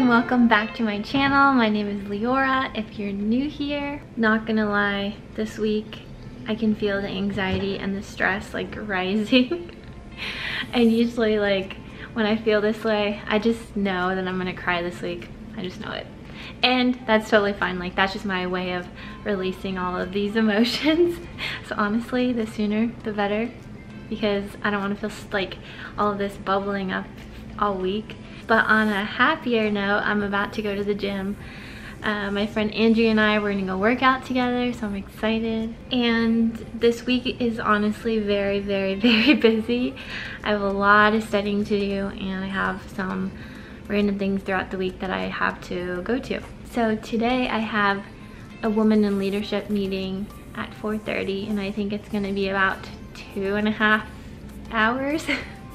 and welcome back to my channel. My name is Leora. If you're new here, not gonna lie, this week I can feel the anxiety and the stress like rising. And usually like when I feel this way, I just know that I'm gonna cry this week. I just know it. And that's totally fine. Like that's just my way of releasing all of these emotions. So honestly, the sooner the better, because I don't want to feel like all of this bubbling up all week. But on a happier note, I'm about to go to the gym. My friend Angie and I, we're gonna go work out together, so I'm excited. And this week is honestly very, very, very busy. I have a lot of studying to do, and I have some random things throughout the week that I have to go to. So today I have a woman in leadership meeting at 4:30, and I think it's gonna be about 2.5 hours.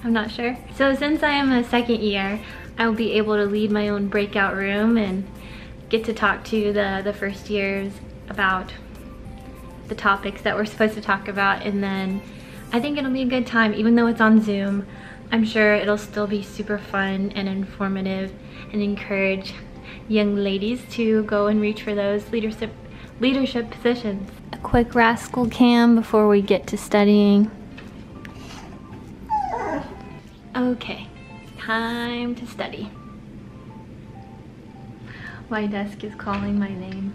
I'm not sure. So since I am a second year, I will be able to lead my own breakout room and get to talk to the first years about the topics that we're supposed to talk about. And then I think it'll be a good time, even though it's on Zoom. I'm sure it'll still be super fun and informative and encourage young ladies to go and reach for those leadership positions. A quick rascal cam before we get to studying. Okay, time to study. My desk is calling my name.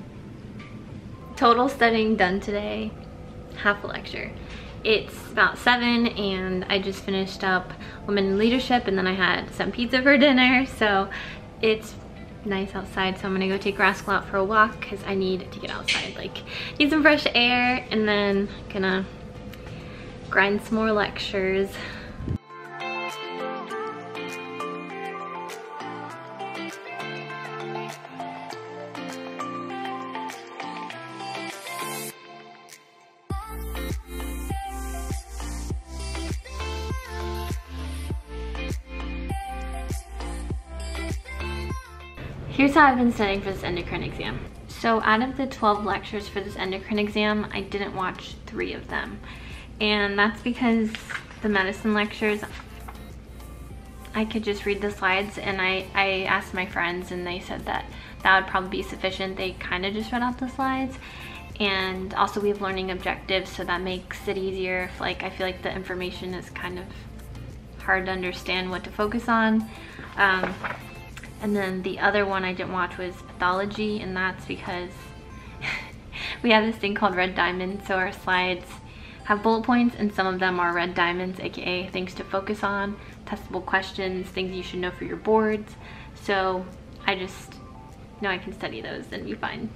Total studying done today, half a lecture. It's about 7 and I just finished up Women in Leadership, and then I had some pizza for dinner, so it's nice outside. So I'm gonna go take Rascal out for a walk because I need to get outside, like need some fresh air, and then gonna grind some more lectures. Here's how I've been studying for this endocrine exam. So out of the 12 lectures for this endocrine exam, I didn't watch 3 of them. And that's because the medicine lectures, I could just read the slides, and I asked my friends and they said that that would probably be sufficient. They kind of just read out the slides. And also we have learning objectives, so that makes it easier if like I feel like the information is kind of hard to understand what to focus on. And then the other one I didn't watch was pathology, and that's because we have this thing called red diamonds. So our slides have bullet points, and some of them are red diamonds, aka things to focus on, testable questions, things you should know for your boards. So I just know I can study those and be fine.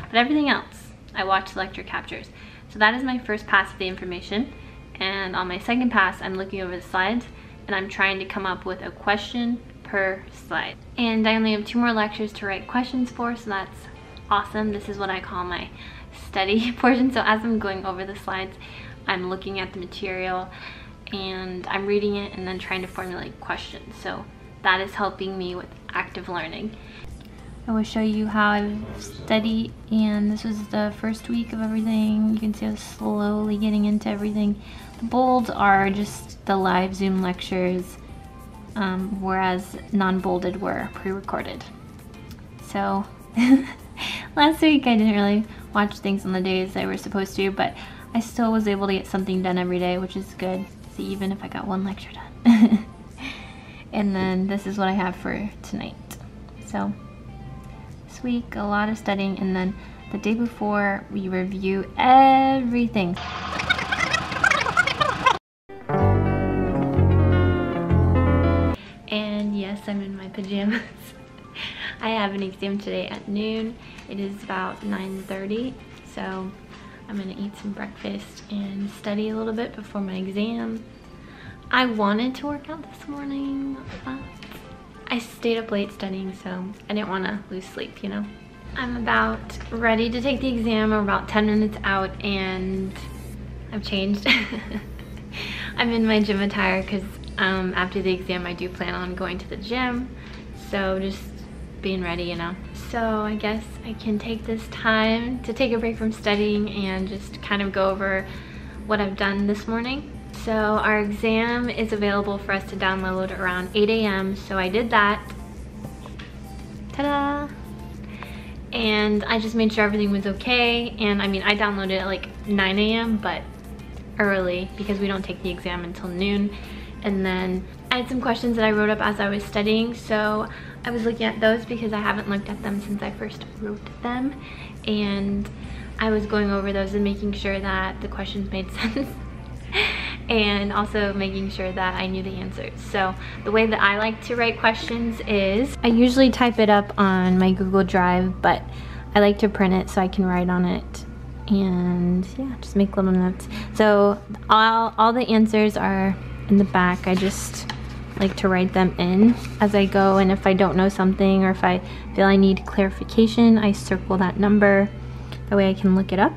But everything else, I watch lecture captures. So that is my first pass of the information. And on my second pass, I'm looking over the slides and I'm trying to come up with a question per slide. And I only have 2 more lectures to write questions for, so that's awesome. This is what I call my study portion. So as I'm going over the slides, I'm looking at the material and I'm reading it and then trying to formulate questions. So that is helping me with active learning. I will show you how I've studied, and this was the first week of everything. You can see I was slowly getting into everything. The bolds are just the live Zoom lectures, whereas non-bolded were pre-recorded. So last week I didn't really watch things on the days I were supposed to, but I still was able to get something done every day, which is good. See, even if I got 1 lecture done. And then this is what I have for tonight. So this week, a lot of studying, and then the day before we review everything. And yes, I'm in my pajamas. I have an exam today at noon. It is about 9:30, so I'm gonna eat some breakfast and study a little bit before my exam. I wanted to work out this morning, but I stayed up late studying, so I didn't want to lose sleep, you know? I'm about ready to take the exam. I'm about 10 minutes out and I've changed. I'm in my gym attire because after the exam I do plan on going to the gym, so just being ready, you know? So I guess I can take this time to take a break from studying and just kind of go over what I've done this morning. So our exam is available for us to download around 8 a.m. So I did that. Ta-da! And I just made sure everything was okay. And I mean, I downloaded it at like 9 a.m. but early because we don't take the exam until noon. And then I had some questions that I wrote up as I was studying, so I was looking at those because I haven't looked at them since I first wrote them. And I was going over those and making sure that the questions made sense and also making sure that I knew the answers. So the way that I like to write questions is I usually type it up on my Google Drive, but I like to print it so I can write on it and yeah, just make little notes. So all the answers are in the back. I just like to write them in as I go, and if I don't know something or if I feel I need clarification, I circle that number. That way I can look it up.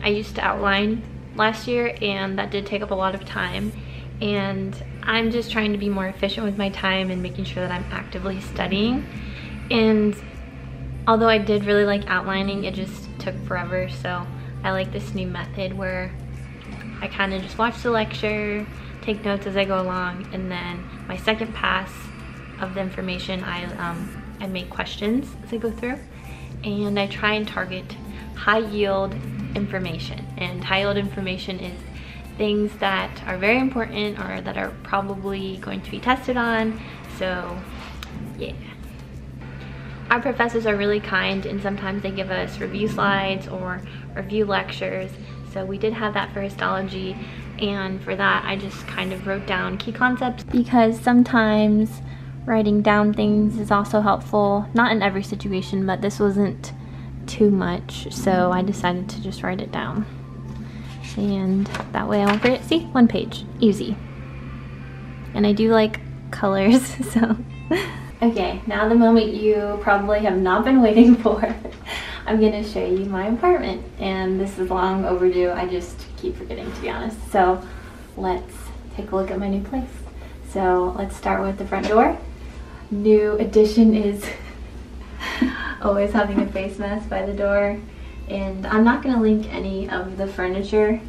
I used to outline last year and that did take up a lot of time, and I'm just trying to be more efficient with my time and making sure that I'm actively studying. And although I did really like outlining, it just took forever, so I like this new method where I kind of just watch the lecture, take notes as I go along, and then my second pass of the information I make questions as I go through, and I try and target high yield information. And high yield information is things that are very important or that are probably going to be tested on. So yeah, our professors are really kind, and sometimes they give us review slides or review lectures. So we did have that for histology, and for that I just kind of wrote down key concepts because sometimes writing down things is also helpful. Not in every situation, but this wasn't too much, so I decided to just write it down, and that way I won't forget. See, one page, easy. And I do like colors, so okay, now the moment you probably have not been waiting for. I'm gonna show you my apartment, and this is long overdue. I just keep forgetting, to be honest. So let's take a look at my new place. So let's start with the front door. New addition is always having a face mask by the door, and I'm not gonna link any of the furniture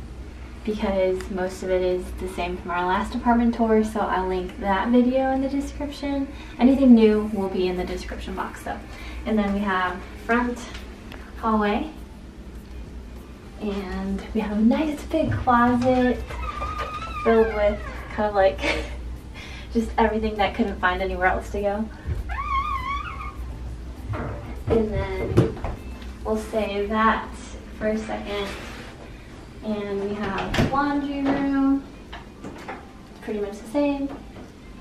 because most of it is the same from our last apartment tour, so I'll link that video in the description. Anything new will be in the description box though. And then we have front hallway, and we have a nice big closet filled with kind of like just everything that couldn't find anywhere else to go. And then we'll save that for a second. And we have laundry room, pretty much the same.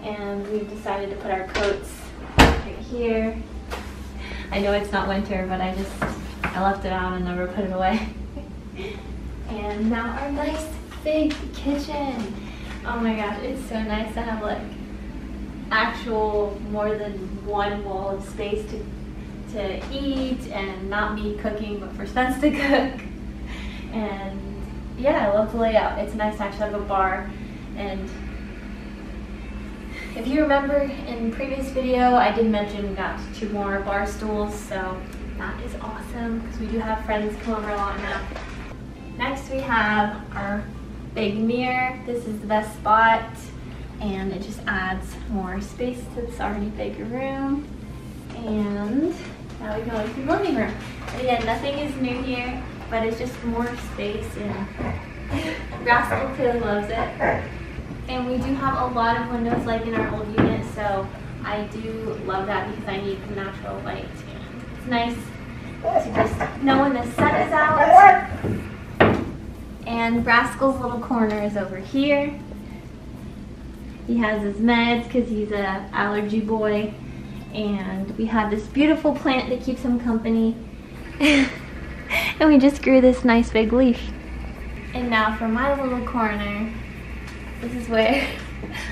And we've decided to put our coats right here. I know it's not winter, but I left it out and never put it away. And now our nice big kitchen. Oh my gosh, it's so nice to have like actual more than one wall of space to eat and not me cooking, but for Spence to cook. And yeah, I love the layout. It's nice to actually have a bar. And if you remember in previous video, I did mention we got 2 more bar stools, so that is awesome because we do have friends come over a lot now. Next we have our big mirror. This is the best spot, and it just adds more space to this already big room. And now we go into the living room. And again, nothing is new here, but it's just more space, and Rascal clearly loves it. And we do have a lot of windows like in our old unit, so I do love that because I need the natural light. And it's nice to just know when the sun is out. And Rascal's little corner is over here. He has his meds because he's an allergy boy. And we have this beautiful plant that keeps him company. And we just grew this nice big leaf. And now for my little corner, this is where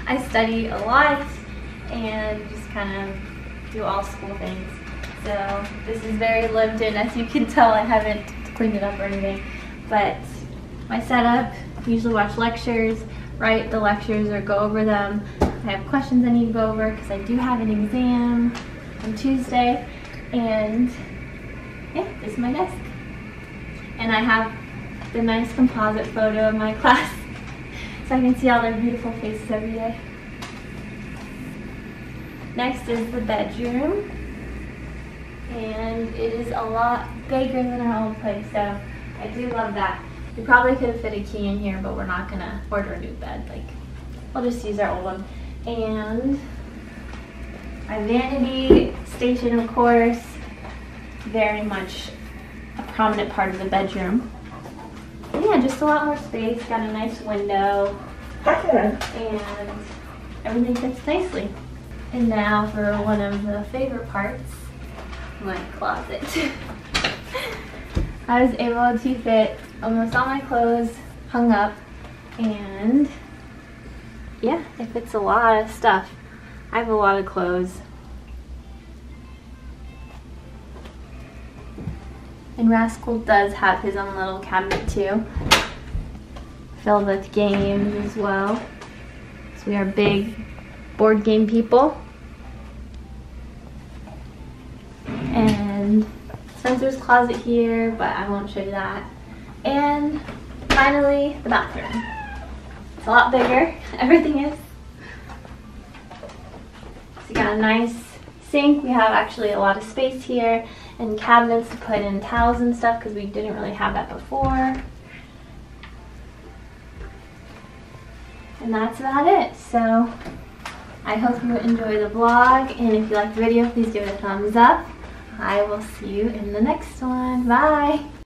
I study a lot and just kind of do all school things. So this is very lived in. As you can tell, I haven't cleaned it up or anything. But my setup, I usually watch lectures, write the lectures or go over them. I have questions I need to go over because I do have an exam on Tuesday. And yeah, this is my desk. And I have the nice composite photo of my class so I can see all their beautiful faces every day. Next is the bedroom. and it is a lot bigger than our old place, so I do love that. We probably could have fit a key in here, but we're not gonna order a new bed. Like, we'll just use our old one. And our vanity station, of course, very much a prominent part of the bedroom. And yeah, just a lot more space. Got a nice window, and everything fits nicely. And now for one of the favorite parts, my closet. I was able to fit almost all my clothes hung up, and yeah, it fits a lot of stuff. I have a lot of clothes. And Rascal does have his own little cabinet too, filled with games as well. So we are big board game people. And Spencer's closet here, but I won't show you that. And finally, the bathroom. It's a lot bigger. Everything is. So you got a nice sink. We have actually a lot of space here, and cabinets to put in towels and stuff because we didn't really have that before. And that's about it. So I hope you enjoy the vlog, and if you like the video, please give it a thumbs up. I will see you in the next one. Bye!